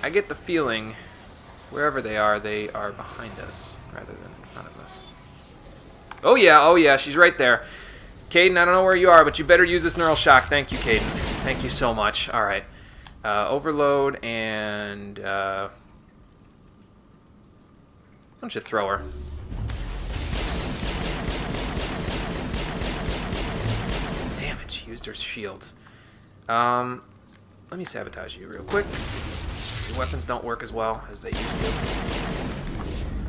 I get the feeling, wherever they are behind us rather than in front of us. Oh yeah, she's right there. Caden, I don't know where you are, but you better use this neural shock. Thank you, Caden. Thank you so much. All right. Overload and... why don't you throw her? Damn it, she used her shields. Let me sabotage you real quick. So your weapons don't work as well as they used to.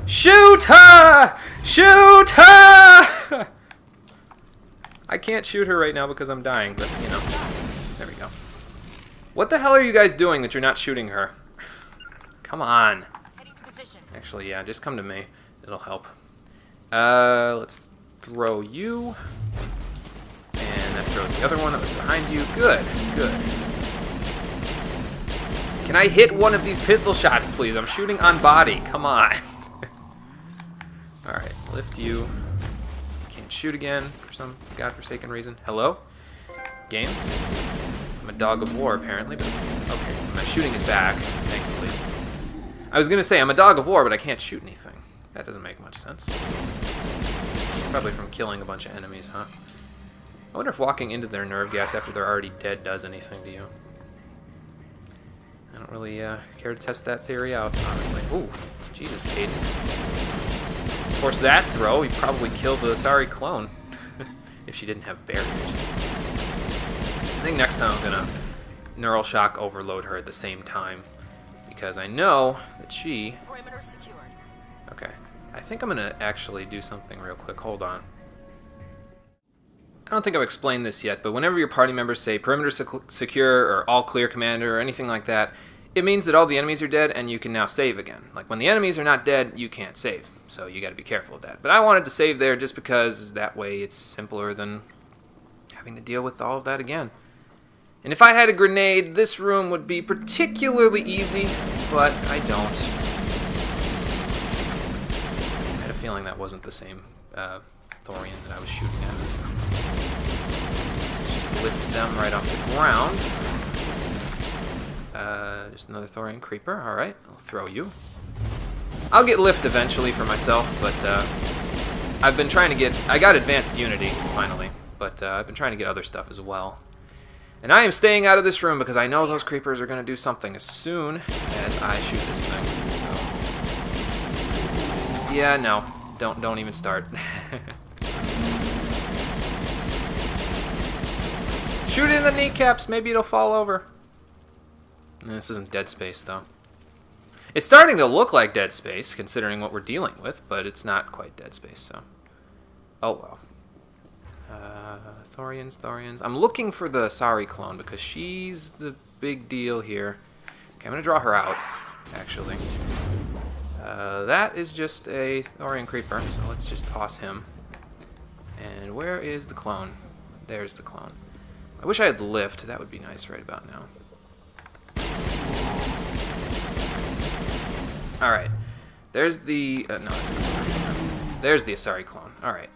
Shoot her! Shoot her! I can't shoot her right now because I'm dying, but, you know. There we go. What the hell are you guys doing that you're not shooting her? Come on. Actually, yeah, just come to me. It'll help. Let's throw you. And that throws the other one that was behind you. Good, good. Can I hit one of these pistol shots, please? I'm shooting on body. Come on. Alright, lift you. Can't shoot again for some godforsaken reason. Hello? Game? I'm a dog of war, apparently, but okay. My shooting is back, thankfully. I was going to say, I'm a dog of war, but I can't shoot anything. That doesn't make much sense. It's probably from killing a bunch of enemies, huh? I wonder if walking into their nerve gas after they're already dead does anything to you. I don't really care to test that theory out, honestly. Ooh, Jesus, Caden. Of course, that throw, he probably killed the sorry clone. If she didn't have barriers. I think next time I'm gonna neural shock overload her at the same time, because I know that she... Perimeter secured. Okay, I think I'm gonna actually do something real quick. Hold on. I don't think I've explained this yet, but whenever your party members say perimeter secure or all clear, commander, or anything like that, it means that all the enemies are dead and you can now save again. Like when the enemies are not dead, you can't save, so you got to be careful of that. But I wanted to save there just because that way it's simpler than having to deal with all of that again. And if I had a grenade, this room would be particularly easy, but I don't. I had a feeling that wasn't the same Thorian that I was shooting at. Let's just lift them right off the ground. Just another Thorian creeper. Alright, I'll throw you. I'll get lift eventually for myself, but I've been trying to get... I got advanced unity, finally, but I've been trying to get other stuff as well. And I am staying out of this room because I know those creepers are going to do something as soon as I shoot this thing. So, yeah, no. Don't even start. Shoot it in the kneecaps. Maybe it'll fall over. This isn't Dead Space, though. It's starting to look like Dead Space, considering what we're dealing with, but it's not quite Dead Space, so... Oh, well. Thorians. I'm looking for the Sari clone, because she's the big deal here. Okay, I'm going to draw her out, actually. That is just a Thorian creeper, so let's just toss him. And where is the clone? There's the clone. I wish I had lift. That would be nice right about now. Alright. There's the... no, that's a clone. There's the Asari clone. Alright.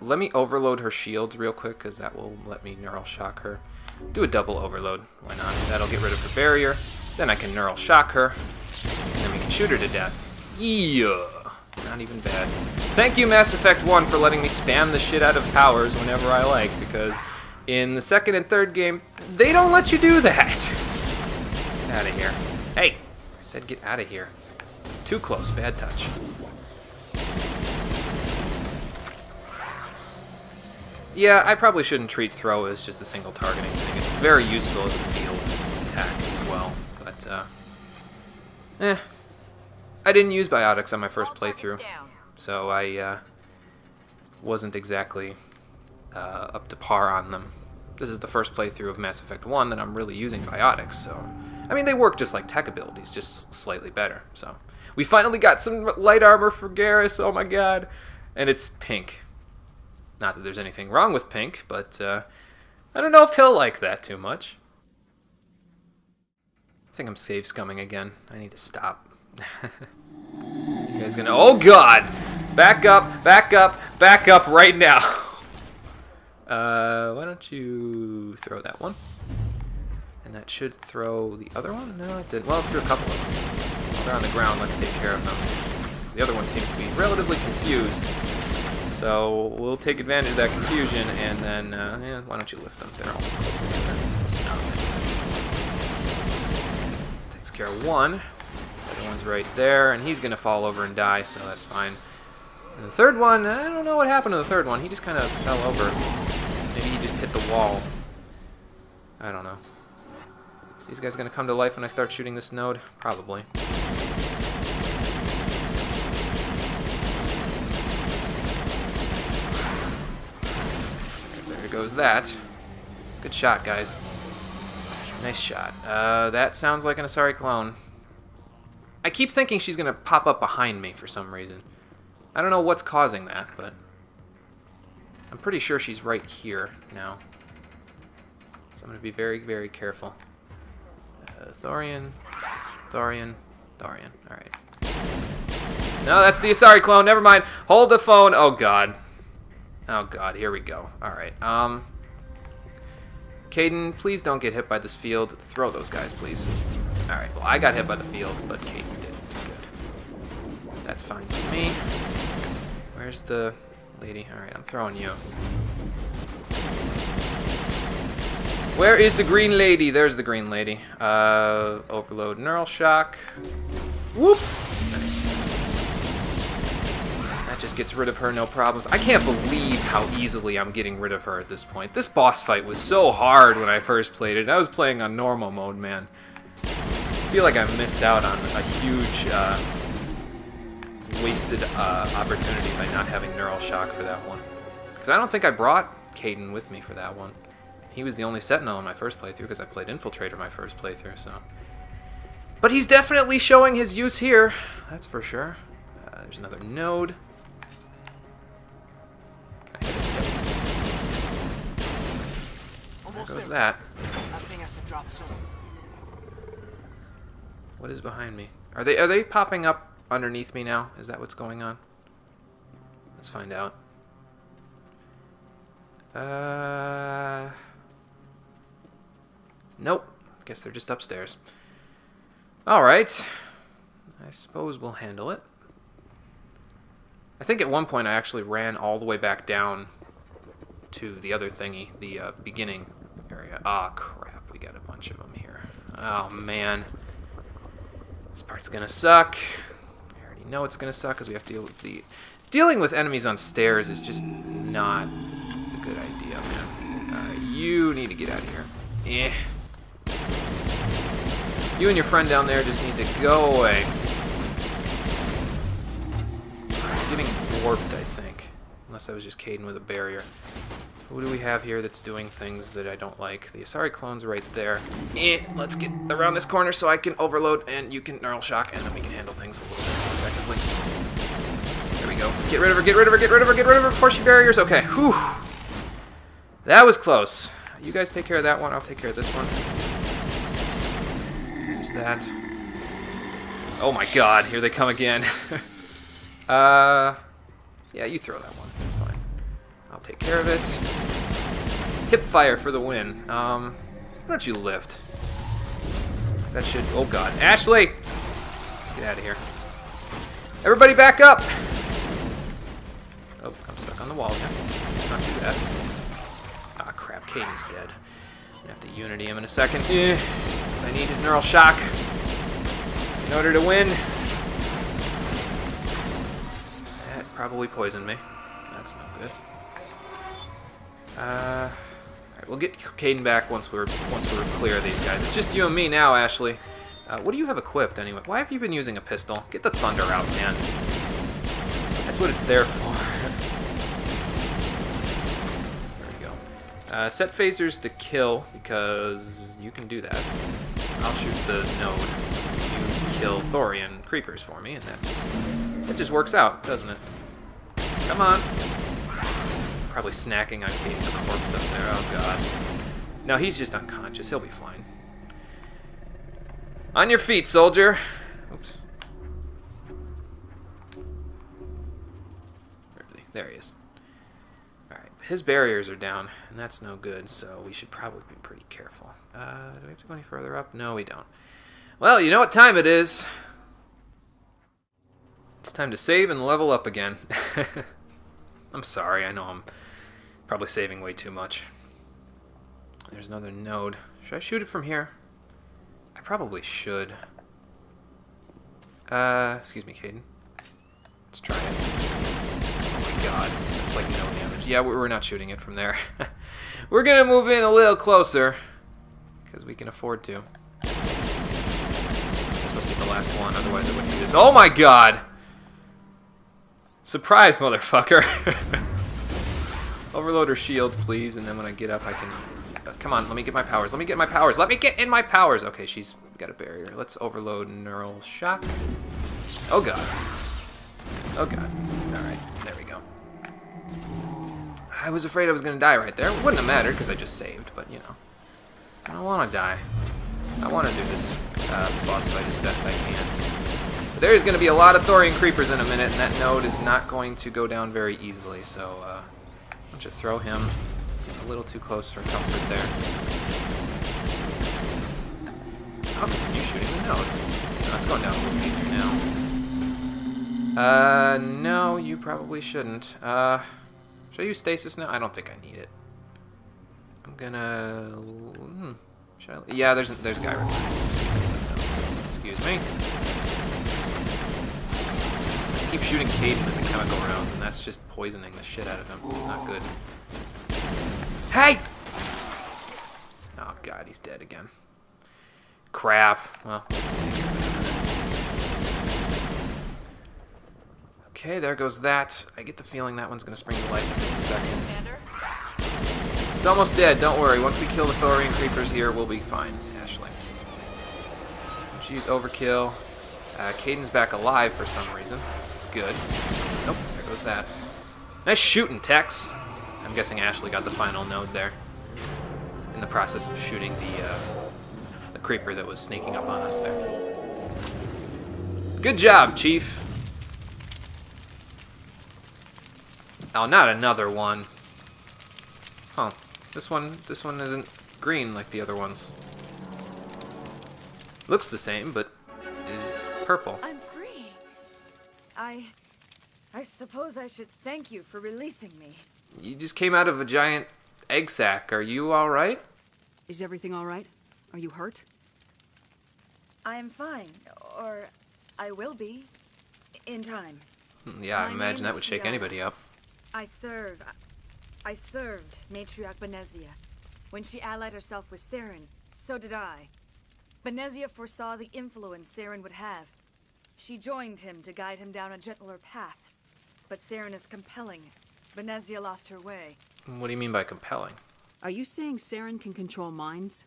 Let me overload her shields real quick, because that will let me neural shock her. Do a double overload. Why not? That'll get rid of her barrier. Then I can neural shock her. And then we can shoot her to death. Yeah! Not even bad. Thank you, Mass Effect 1, for letting me spam the shit out of powers whenever I like, because in the second and third game, they don't let you do that! Get out of here. Hey! I said get out of here. Too close. Bad touch. Yeah, I probably shouldn't treat throw as just a single targeting thing. It's very useful as a field attack as well, but, I didn't use biotics on my first playthrough, so I wasn't exactly up to par on them. This is the first playthrough of Mass Effect 1 that I'm really using biotics, so... I mean, they work just like tech abilities, just slightly better, so... We finally got some light armor for Garrus, oh my god! And it's pink. Not that there's anything wrong with pink, but I don't know if he'll like that too much. I think I'm save scumming again. I need to stop. You guys gonna... Oh god! Back up, back up, back up right now! Why don't you throw that one? And that should throw the other one? No, it didn't. Well, it threw a couple of them. While they're on the ground, let's take care of them. Because the other one seems to be relatively confused. So we'll take advantage of that confusion, and then, yeah, why don't you lift them? They're all close together. Close enough. Takes care of one. The other one's right there, and he's going to fall over and die, so that's fine. And the third one, I don't know what happened to the third one. He just kind of fell over. Maybe he just hit the wall. I don't know. These guys going to come to life when I start shooting this node? Probably. There goes that. Good shot, guys. Nice shot. That sounds like an Asari clone. I keep thinking she's going to pop up behind me for some reason. I don't know what's causing that, but I'm pretty sure she's right here now. So I'm going to be very, very careful. Thorian. Alright. No, that's the Asari clone. Never mind. Hold the phone. Oh, God. Oh, God. Here we go. Alright. Caden, please don't get hit by this field. Throw those guys, please. Alright. Well, I got hit by the field, but Caden didn't. Good. That's fine with me. Where's the lady? Alright, I'm throwing you. Where is the green lady? There's the green lady. Overload neural shock. Whoop! Nice. That just gets rid of her, no problems. I can't believe how easily I'm getting rid of her at this point. This boss fight was so hard when I first played it. I was playing on normal mode, man. I feel like I missed out on a huge wasted opportunity by not having neural shock for that one. Because I don't think I brought Caden with me for that one. He was the only Sentinel in my first playthrough because I played Infiltrator my first playthrough, so. But he's definitely showing his use here. That's for sure. There's another node. There goes that. What is behind me? Are they popping up underneath me now? Is that what's going on? Let's find out. Nope. Guess they're just upstairs. Alright. I suppose we'll handle it. I think at one point I actually ran all the way back down to the other thingy, the beginning area. Ah, crap. We got a bunch of them here. Oh, man. This part's gonna suck. I already know it's gonna suck because we have to deal with the... Dealing with enemies on stairs is just not a good idea, man. Alright, you need to get out of here. Eh. You and your friend down there just need to go away. I'm getting warped, I think. Unless that was just Caden with a barrier. Who do we have here that's doing things that I don't like? The Asari clone's right there. Let's get around this corner so I can overload and you can neural shock, and then we can handle things a little bit more effectively. There we go. Get rid of her, get rid of her, get rid of her, get rid of her before she barriers. Okay, whew. That was close. You guys take care of that one, I'll take care of this one. There's that. Oh my god, here they come again. Yeah, you throw that one, that's fine. I'll take care of it. Hip fire for the win. Why don't you lift? 'Cause that should... Oh god. Ashley! Get out of here. Everybody back up! Oh, I'm stuck on the wall again. Let's not do that. Ah, crap. Caden's dead. I have to unity him in a second. Because I need his neural shock in order to win. That probably poisoned me. That's no good. Alright, we'll get Caden back once we're clear of these guys. It's just you and me now, Ashley. What do you have equipped anyway? Why have you been using a pistol? Get the thunder out, man. That's what it's there for. There we go. Set phasers to kill, because you can do that. I'll shoot the node. You kill Thorian creepers for me, and that just works out, doesn't it? Come on. Probably snacking on Caden's corpse up there. Oh god. No, he's just unconscious. He'll be fine. On your feet, soldier. Oops. Where is he? There he is. Alright, his barriers are down, and that's no good, so we should probably be pretty careful. Do we have to go any further up? No, we don't. Well, you know what time it is. It's time to save and level up again. I'm sorry, I know I'm probably saving way too much. There's another node. Should I shoot it from here? I probably should. Excuse me, Caden. Let's try it. Oh my god, that's like no damage. Yeah, we're not shooting it from there. We're gonna move in a little closer, because we can afford to. This must be the last one, otherwise I wouldn't do this. Oh my god! Surprise, motherfucker! Overload her shields, please, and then when I get up I can... come on, let me get my powers. Let me get my powers. Let me get in my powers! Okay, she's got a barrier. Let's overload neural shock. Oh god. Oh god. Alright, there we go. I was afraid I was going to die right there. It wouldn't have mattered because I just saved, but you know. I don't want to die. I want to do this boss fight as best I can. But there's going to be a lot of Thorian creepers in a minute, and that node is not going to go down very easily, so why don't you throw him a little too close for comfort there. I'll continue shooting the node. No, it's going down a little easier now. No, you probably shouldn't. Should I use stasis now? I don't think I need it. I'm gonna... should I... Yeah, there's a guy right there. Excuse me. I keep shooting Caden with the chemical rounds, and that's just poisoning the shit out of him. It's not good. Hey! Oh god, he's dead again. Crap. Well, okay, there goes that. I get the feeling that one's going to spring to life in just a second. It's almost dead, don't worry. Once we kill the Thorian creepers here, we'll be fine, Ashley. Let's use overkill. Caden's back alive for some reason. It's good. Nope, there goes that. Nice shooting, Tex. I'm guessing Ashley got the final node there. In the process of shooting the creeper that was sneaking up on us there. Good job, Chief. Oh, not another one. Huh. This one isn't green like the other ones. Looks the same, but is purple. I'm free. I suppose I should thank you for releasing me. You just came out of a giant egg sack. Are you all right? Is everything all right? Are you hurt? I'm fine, or I will be, in time. Yeah, I My imagine name that is would shake Shiara. anybody up. I served Matriarch Benezia. When she allied herself with Saren, so did I. Benezia foresaw the influence Saren would have. She joined him to guide him down a gentler path. But Saren is compelling. Benezia lost her way. What do you mean by compelling? Are you saying Saren can control minds?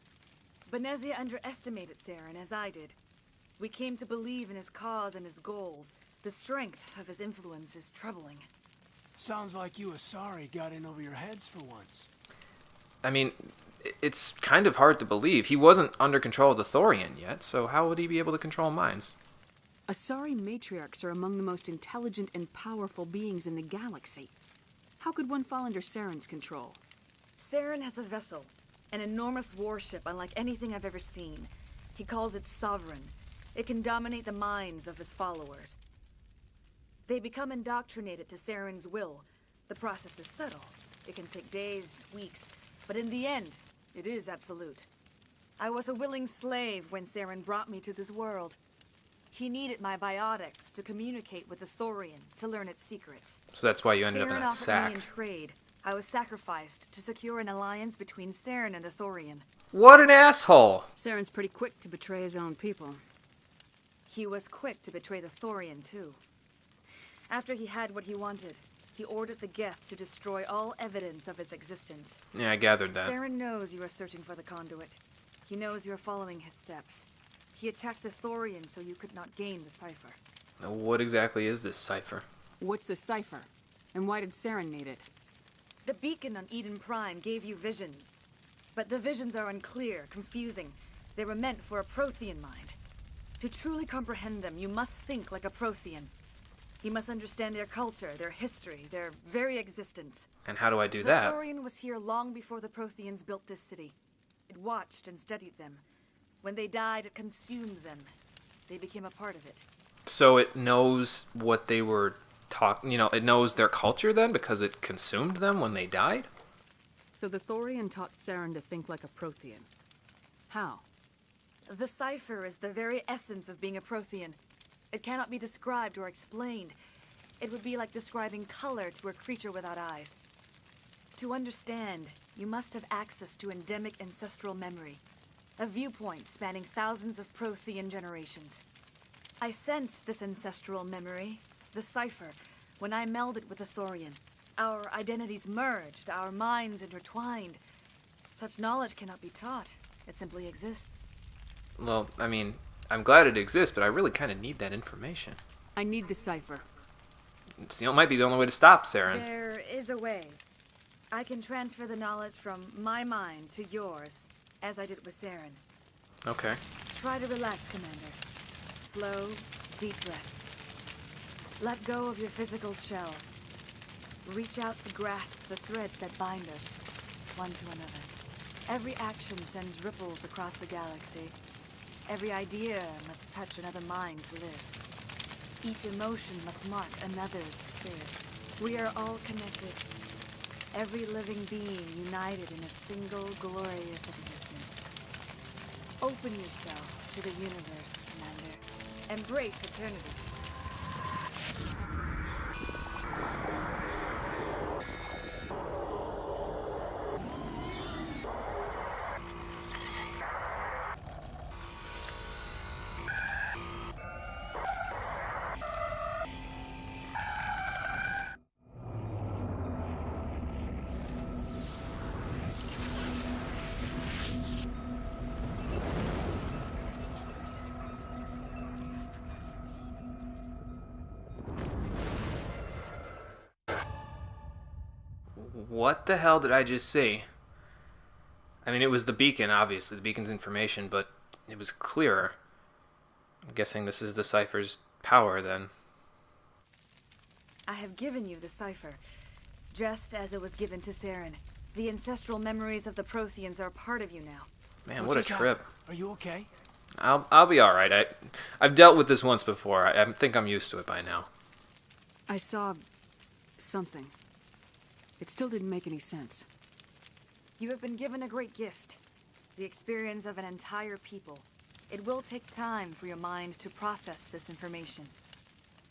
Benezia underestimated Saren, as I did. We came to believe in his cause and his goals. The strength of his influence is troubling. Sounds like you Asari got in over your heads for once. I mean, it's kind of hard to believe. He wasn't under control of the Thorian yet, so how would he be able to control minds? Asari matriarchs are among the most intelligent and powerful beings in the galaxy. How could one fall under Saren's control? Saren has a vessel, an enormous warship unlike anything I've ever seen. He calls it Sovereign. It can dominate the minds of his followers. They become indoctrinated to Saren's will. The process is subtle. It can take days, weeks, but in the end, it is absolute. I was a willing slave when Saren brought me to this world. He needed my biotics to communicate with the Thorian, to learn its secrets. So that's why you ended up in Saren that offered sack. me in trade. I was sacrificed to secure an alliance between Saren and the Thorian. What an asshole! Saren's pretty quick to betray his own people. He was quick to betray the Thorian, too. After he had what he wanted, he ordered the Geth to destroy all evidence of its existence. Yeah, I gathered that. Saren knows you are searching for the conduit. He knows you are following his steps. He attacked the Thorian so you could not gain the cipher. Now, what exactly is this cipher? What's the cipher? And why did Saren need it? The beacon on Eden Prime gave you visions. But the visions are unclear, confusing. They were meant for a Prothean mind. To truly comprehend them, you must think like a Prothean. He must understand their culture, their history, their very existence. And how do I do The that? Thorian was here long before the Protheans built this city. It watched and studied them. When they died, it consumed them. They became a part of it. So it knows what they were talking, it knows their culture then because it consumed them when they died? So the Thorian taught Saren to think like a Prothean. How? The cipher is the very essence of being a Prothean. It cannot be described or explained. It would be like describing color to a creature without eyes. To understand, you must have access to endemic ancestral memory, a viewpoint spanning thousands of Prothean generations. I sensed this ancestral memory, the cipher, when I melded with the Thorian. Our identities merged, our minds intertwined. Such knowledge cannot be taught. It simply exists. Well, I mean, I'm glad it exists, but I really kind of need that information. I need the cipher. It might be the only way to stop Saren. There is a way. I can transfer the knowledge from my mind to yours, as I did with Saren. Okay. Try to relax, Commander. Slow, deep breaths. Let go of your physical shell. Reach out to grasp the threads that bind us, one to another. Every action sends ripples across the galaxy. Every idea must touch another mind to live. Each emotion must mark another's spirit. We are all connected. Every living being united in a single glorious existence. Open yourself to the universe, Commander. Embrace eternity. What the hell did I just see? I mean, it was the beacon, obviously. The beacon's information, but it was clearer. I'm guessing this is the cipher's power, then. I have given you the cipher, just as it was given to Saren. The ancestral memories of the Protheans are part of you now. Man, what a trip. Are you okay? I'll be all right. I've dealt with this once before. I think I'm used to it by now. I saw something. It still didn't make any sense. You have been given a great gift. The experience of an entire people. It will take time for your mind to process this information.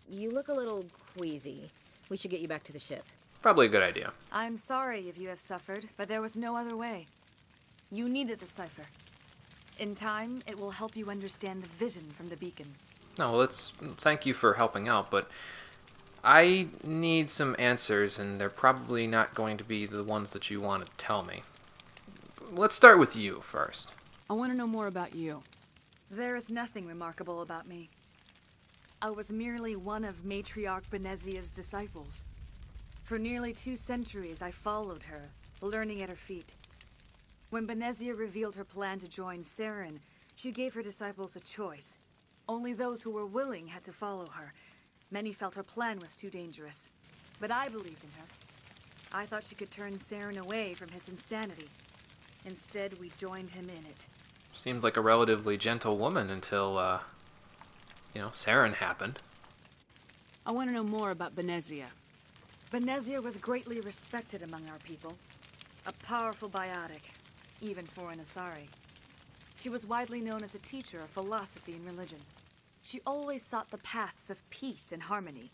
You look a little queasy. We should get you back to the ship. Probably a good idea. I'm sorry if you have suffered, but there was no other way. You needed the cipher. In time, it will help you understand the vision from the beacon. No, well, thank you for helping out, but I need some answers, and they're probably not going to be the ones that you want to tell me. Let's start with you first. I want to know more about you. There is nothing remarkable about me. I was merely one of Matriarch Benezia's disciples. For nearly 2 centuries, I followed her, learning at her feet. When Benezia revealed her plan to join Saren, she gave her disciples a choice. Only those who were willing had to follow her. Many felt her plan was too dangerous. But I believed in her. I thought she could turn Saren away from his insanity. Instead, we joined him in it. Seemed like a relatively gentle woman until, Saren happened. I want to know more about Benezia. Benezia was greatly respected among our people. A powerful biotic, even for an Asari. She was widely known as a teacher of philosophy and religion. She always sought the paths of peace and harmony.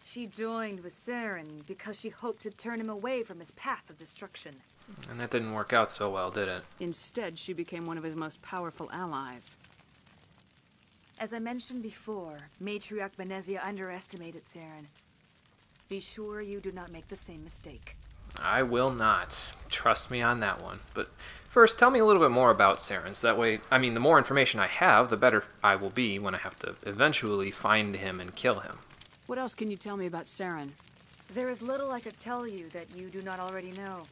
She joined with Saren because she hoped to turn him away from his path of destruction. And that didn't work out so well, did it? Instead, she became one of his most powerful allies. As I mentioned before, Matriarch Benezia underestimated Saren. Be sure you do not make the same mistake. I will not. Trust me on that one. But first, tell me a little bit more about Saren, so that way, the more information I have, the better I will be when I have to eventually find him and kill him. What else can you tell me about Saren? There is little I could tell you that you do not already know.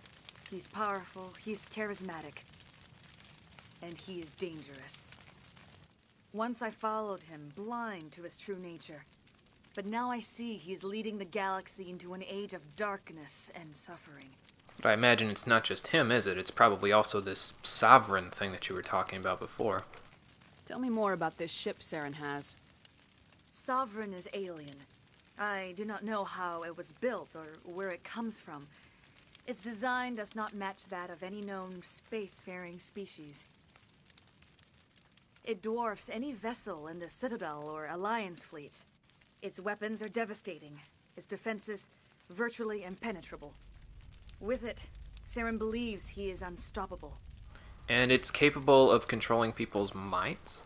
He's powerful, he's charismatic, and he is dangerous. Once I followed him, blind to his true nature. But now I see he's leading the galaxy into an age of darkness and suffering. But I imagine it's not just him, is it? It's probably also this sovereign thing that you were talking about before. Tell me more about this ship Saren has. Sovereign is alien. I do not know how it was built or where it comes from. Its design does not match that of any known spacefaring species. It dwarfs any vessel in the Citadel or Alliance fleets. Its weapons are devastating. Its defenses virtually impenetrable. With it, Saren believes he is unstoppable. And it's capable of controlling people's minds?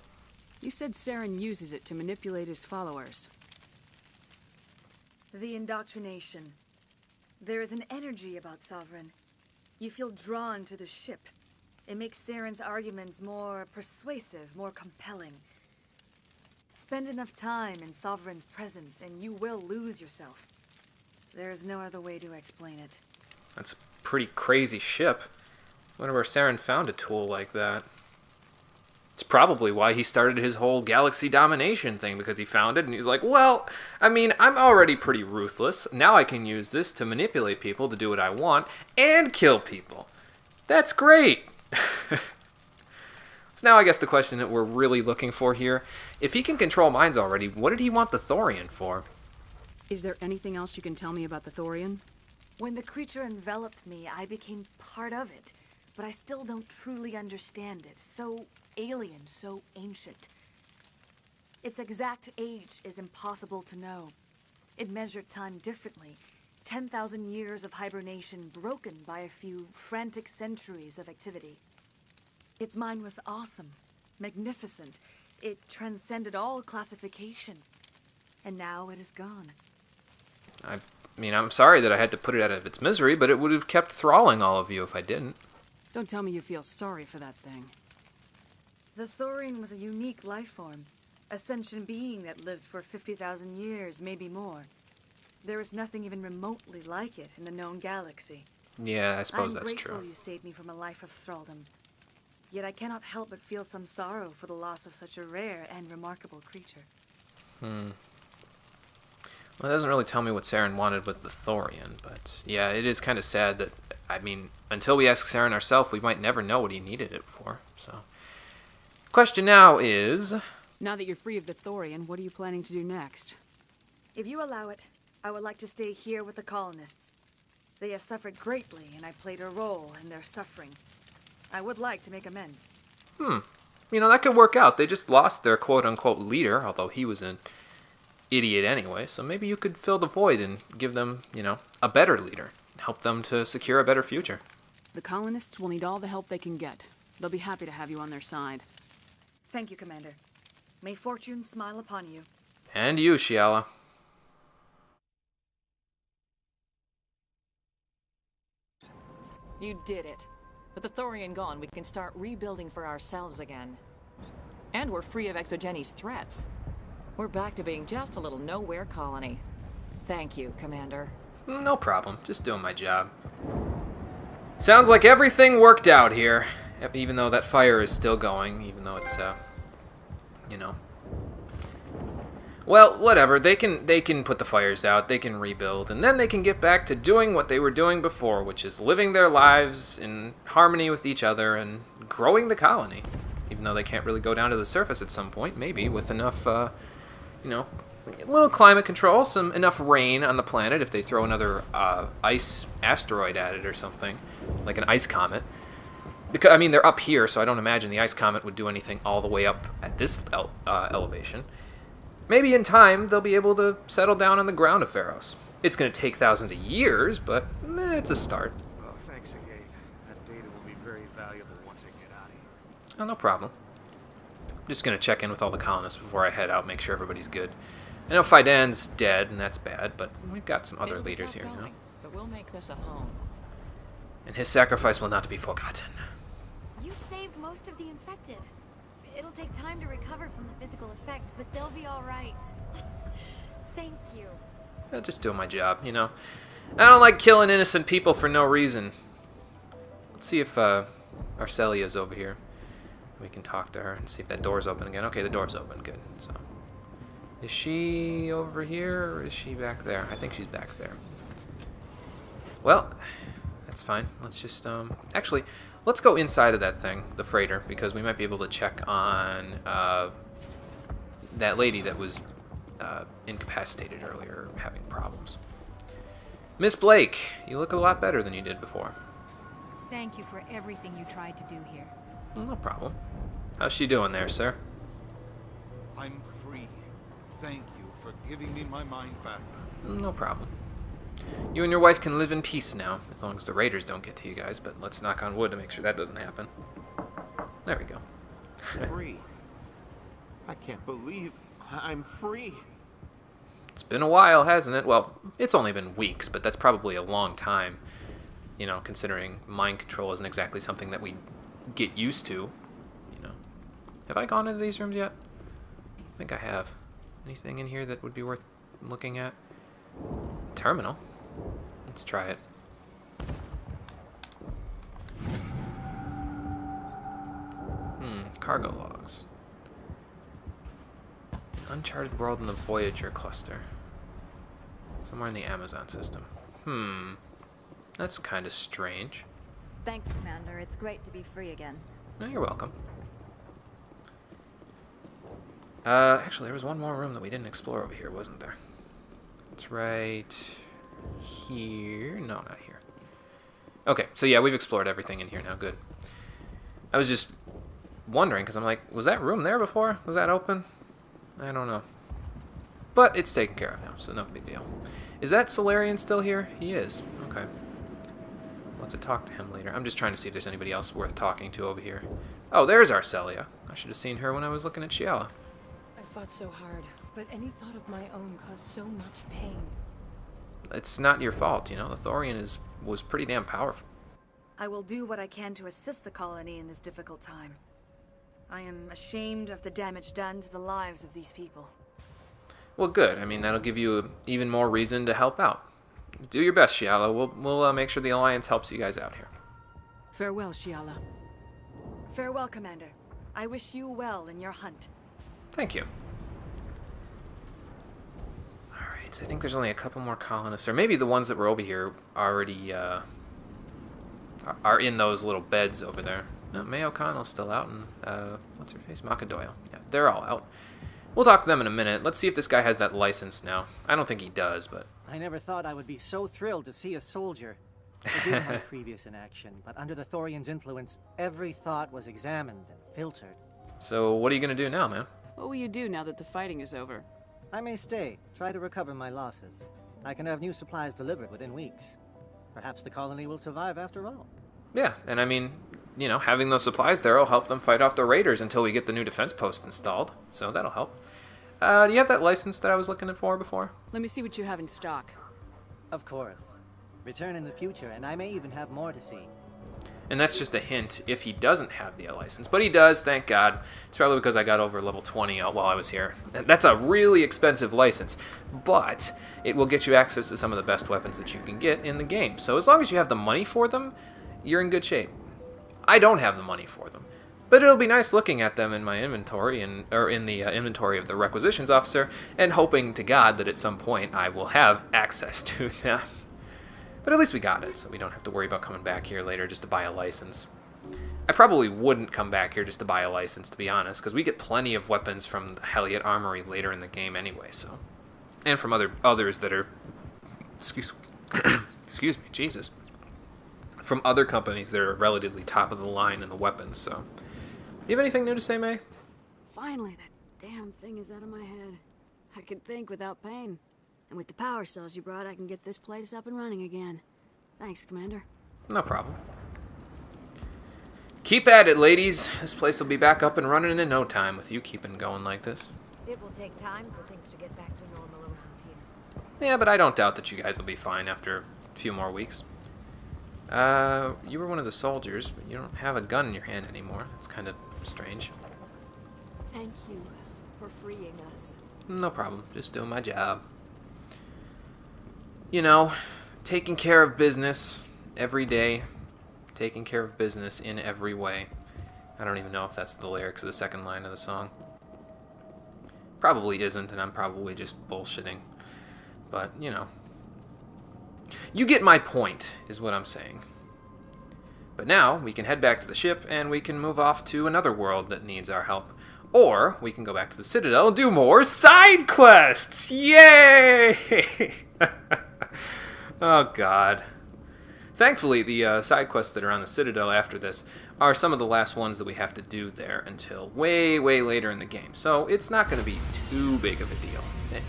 You said Saren uses it to manipulate his followers. The indoctrination. There is an energy about Sovereign. You feel drawn to the ship. It makes Saren's arguments more persuasive, more compelling. Spend enough time in Sovereign's presence and you will lose yourself. There is no other way to explain it. That's a pretty crazy ship. I wonder where Saren found a tool like that. It's probably why he started his whole galaxy domination thing, because he found it and he's like, well, I mean, I'm already pretty ruthless. Now I can use this to manipulate people to do what I want and kill people. That's great. So now I guess the question that we're really looking for here, if he can control minds already, what did he want the Thorian for? Is there anything else you can tell me about the Thorian? When the creature enveloped me, I became part of it. But I still don't truly understand it. So alien, so ancient. Its exact age is impossible to know. It measured time differently. 10,000 years of hibernation broken by a few frantic centuries of activity. Its mind was awesome, magnificent. It transcended all classification. And now it is gone. I mean, I'm sorry that I had to put it out of its misery, but it would have kept thralling all of you if I didn't. Don't tell me you feel sorry for that thing. The Thorian was a unique life form. A sentient being that lived for 50,000 years, maybe more. There is nothing even remotely like it in the known galaxy. Yeah, I suppose that's I'm true. grateful you saved me from a life of thraldom. Yet I cannot help but feel some sorrow for the loss of such a rare and remarkable creature. Well, it doesn't really tell me what Saren wanted with the Thorian, but yeah, it is kind of sad that, I mean, until we ask Saren ourselves, we might never know what he needed it for, so. Question now is... Now that you're free of the Thorian, what are you planning to do next? If you allow it, I would like to stay here with the colonists. They have suffered greatly, and I played a role in their suffering. I would like to make amends. You know, that could work out. They just lost their quote-unquote leader, although he was an idiot anyway, so maybe you could fill the void and give them, you know, a better leader. Help them to secure a better future. The colonists will need all the help they can get. They'll be happy to have you on their side. Thank you, Commander. May fortune smile upon you. And you, Shiala. You did it. With the Thorian gone, we can start rebuilding for ourselves again. And we're free of Exogenes' threats. We're back to being just a little nowhere colony. Thank you, Commander. No problem. Just doing my job. Sounds like everything worked out here. Even though that fire is still going. Even though it's, you know. Well, whatever. They can put the fires out. They can rebuild. And then they can get back to doing what they were doing before. Which is living their lives in harmony with each other and growing the colony. Even though they can't really go down to the surface at some point. Maybe with enough, you know, a little climate control, enough rain on the planet if they throw another ice asteroid at it or something, like an ice comet. Because I mean, they're up here, so I don't imagine the ice comet would do anything all the way up at this elevation. Maybe in time they'll be able to settle down on the ground of Pharos. It's going to take thousands of years, but it's a start. Oh, thanks again. That data will be very valuable once I get out of here. Oh, no problem. I'm just going to check in with all the colonists before I head out, make sure everybody's good. I know Fidan's dead, and that's bad, but we've got some other It'll be leaders tough here now. going, but we'll make this a home. And his sacrifice will not be forgotten. You saved most of the infected. It'll take time to recover from the physical effects, but they'll be all right. Thank you. Just doing my job, you know. I don't like killing innocent people for no reason. Let's see if Arcelia's over here. We can talk to her and see if that door's open again. Okay, the door's open. Good. So, Is she over here, or is she back there? I think she's back there. Well, that's fine. Let's just, actually, let's go inside of that thing, the freighter, because we might be able to check on, that lady that was, incapacitated earlier, having problems. Miss Blake, you look a lot better than you did before. Thank you for everything you tried to do here. No problem. How's she doing there, sir? I'm free. Thank you for giving me my mind back. No problem. You and your wife can live in peace now, as long as the raiders don't get to you guys, but let's knock on wood to make sure that doesn't happen. There we go. Free. I can't believe I'm free. It's been a while, hasn't it? Well, it's only been weeks, but that's probably a long time, you know, considering mind control isn't exactly something that we get used to, you know. Have I gone into these rooms yet? I think I have. Anything in here that would be worth looking at? Terminal. Let's try it. Cargo logs. Uncharted world in the Voyager cluster. Somewhere in the Amazon system. That's kind of strange. Thanks, Commander. It's great to be free again. No, you're welcome. Actually, there was one more room that we didn't explore over here, wasn't there? It's right here. No, not here. Okay, so yeah, we've explored everything in here now. Good. I was just wondering, because I'm like, was that room there before? Was that open? I don't know. But it's taken care of now, so no big deal. Is that Salarian still here? He is. Okay. We'll have to talk to him later. I'm just trying to see if there's anybody else worth talking to over here. Oh, there's Arcelia. I should have seen her when I was looking at Shiala. I fought so hard, but any thought of my own caused so much pain. It's not your fault, you know. The Thorian was pretty damn powerful. I will do what I can to assist the colony in this difficult time. I am ashamed of the damage done to the lives of these people. Well, good. I mean, that'll give you even more reason to help out. Do your best, Shiala. We'll make sure the Alliance helps you guys out here. Farewell, Shiala. Farewell, Commander. I wish you well in your hunt. Thank you. Alright, so I think there's only a couple more colonists, or maybe the ones that were over here already are in those little beds over there. No, May O'Connell's still out, and what's her face? Maka Doyle. Yeah, they're all out. We'll talk to them in a minute. Let's see if this guy has that license now. I don't think he does, but... I never thought I would be so thrilled to see a soldier. Forgive my previous inaction, but under the Thorian's influence, every thought was examined and filtered. So what are you going to do now, man? What will you do now that the fighting is over? I may stay, try to recover my losses. I can have new supplies delivered within weeks. Perhaps the colony will survive after all. Yeah, and I mean, you know, having those supplies there will help them fight off the raiders until we get the new defense post installed. So that'll help. Do you have that license that I was looking for before? Let me see what you have in stock. Of course. Return in the future, and I may even have more to see. And that's just a hint if he doesn't have the license. But he does, thank God. It's probably because I got over level 20 while I was here. That's a really expensive license, but it will get you access to some of the best weapons that you can get in the game. So as long as you have the money for them, you're in good shape. I don't have the money for them, but it'll be nice looking at them in my inventory, or in the inventory of the requisitions officer, and hoping to God that at some point I will have access to them. But at least we got it, so we don't have to worry about coming back here later just to buy a license. I probably wouldn't come back here just to buy a license, to be honest, because we get plenty of weapons from the Helliot Armory later in the game anyway, so. And from others that are... Excuse me, Jesus. From other companies that are relatively top of the line in the weapons, so. You have anything new to say, May? Finally, that damn thing is out of my head. I can think without pain. And with the power cells you brought, I can get this place up and running again. Thanks, Commander. No problem. Keep at it, ladies. This place will be back up and running in no time with you keeping going like this. It will take time for things to get back to normal around here. Yeah, but I don't doubt that you guys will be fine after a few more weeks. You were one of the soldiers, but you don't have a gun in your hand anymore. That's kind of strange. Thank you for freeing us. No problem. Just doing my job. You know, taking care of business every day. Taking care of business in every way. I don't even know if that's the lyrics of the second line of the song. Probably isn't, and I'm probably just bullshitting. But, you know. You get my point, is what I'm saying. But now, we can head back to the ship, and we can move off to another world that needs our help. Or, we can go back to the Citadel and do more side quests! Yay! Oh, God. Thankfully, the side quests that are on the Citadel after this are some of the last ones that we have to do there until way, way later in the game. So it's not going to be too big of a deal.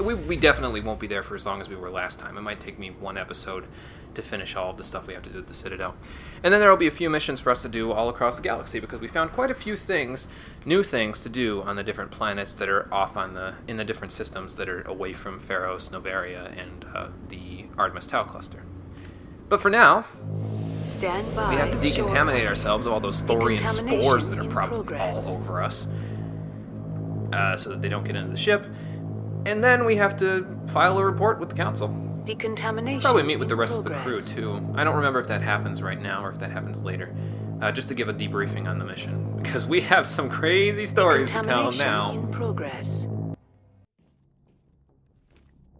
We definitely won't be there for as long as we were last time. It might take me one episode to finish all of the stuff we have to do at the Citadel. And then there will be a few missions for us to do all across the galaxy, because we found quite a few things, new things to do on the different planets that are off in the different systems that are away from Pharos, Novaria, and the Artemis Tau cluster. But for now, Stand by. we have to decontaminate ourselves of all those Thorian spores that are probably all over us, so that they don't get into the ship. And then we have to file a report with the council. Decontamination. Probably meet with the rest of the crew too. I don't remember if that happens right now or if that happens later. Just to give a debriefing on the mission, because we have some crazy stories to tell now. In progress.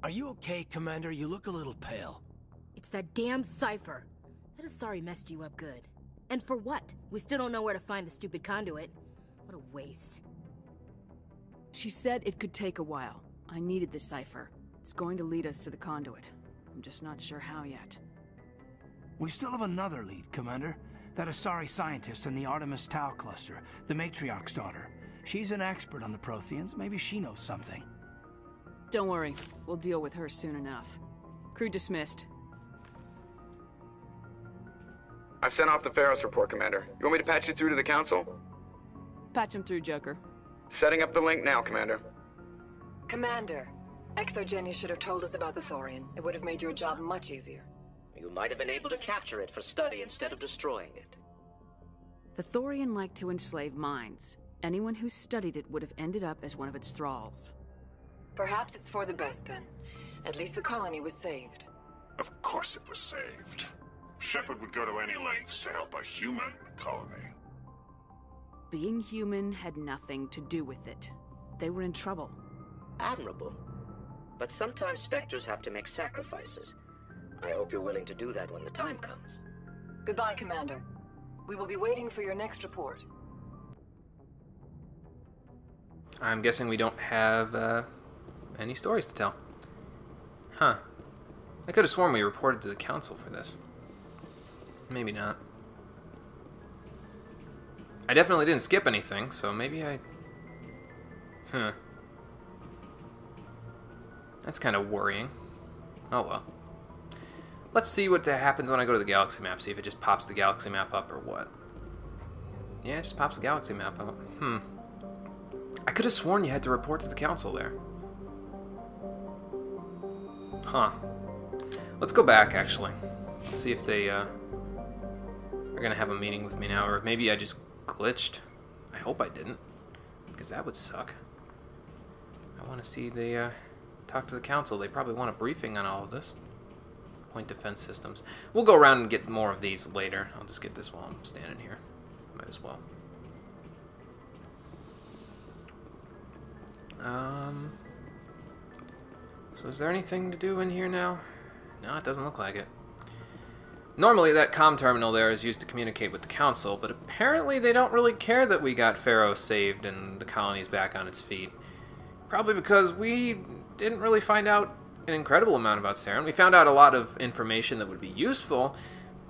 Are you okay, Commander? You look a little pale. It's that damn cipher. That Asari messed you up good. And for what? We still don't know where to find the stupid conduit. What a waste. She said it could take a while. I needed the cipher. It's going to lead us to the conduit. I'm just not sure how yet. We still have another lead, Commander. That Asari scientist in the Artemis Tau cluster, the Matriarch's daughter. She's an expert on the Protheans. Maybe she knows something. Don't worry. We'll deal with her soon enough. Crew dismissed. I've sent off the Pharos report, Commander. You want me to patch you through to the Council? Patch him through, Joker. Setting up the link now, Commander. Commander, Exogeny should have told us about the Thorian. It would have made your job much easier. You might have been able to capture it for study instead of destroying it. The Thorian liked to enslave minds. Anyone who studied it would have ended up as one of its thralls. Perhaps it's for the best then. At least the colony was saved. Of course it was saved. Shepard would go to any lengths to help a human colony. Being human had nothing to do with it. They were in trouble. Admirable. But sometimes Spectres have to make sacrifices. I hope you're willing to do that when the time comes. Goodbye, Commander. We will be waiting for your next report. I'm guessing we don't have any stories to tell. Huh. I could have sworn we reported to the council for this. Maybe not. I definitely didn't skip anything, so maybe I... Huh. That's kind of worrying. Oh well. Let's see what happens when I go to the galaxy map, see if it just pops the galaxy map up or what. Yeah, it just pops the galaxy map up. I could have sworn you had to report to the council there. Huh. Let's go back, actually. Let's see if they are going to have a meeting with me now, or maybe I just glitched. I hope I didn't, because that would suck. I want to see they talk to the council. They probably want a briefing on all of this. Point defense systems. We'll go around and get more of these later. I'll just get this while I'm standing here. Might as well. So is there anything to do in here now? No, it doesn't look like it. Normally that comm terminal there is used to communicate with the council, but apparently they don't really care that we got Pharos saved and the colony's back on its feet. Probably because we didn't really find out an incredible amount about Saren. We found out a lot of information that would be useful,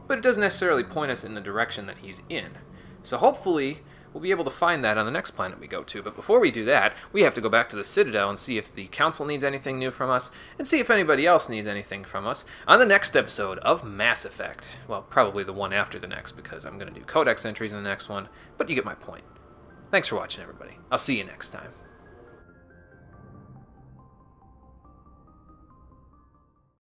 but it doesn't necessarily point us in the direction that he's in. So hopefully we'll be able to find that on the next planet we go to. But before we do that, we have to go back to the Citadel and see if the council needs anything new from us, and see if anybody else needs anything from us on the next episode of Mass Effect. Well, probably the one after the next, because I'm going to do codex entries in the next one, but you get my point. Thanks for watching, everybody. I'll see you next time.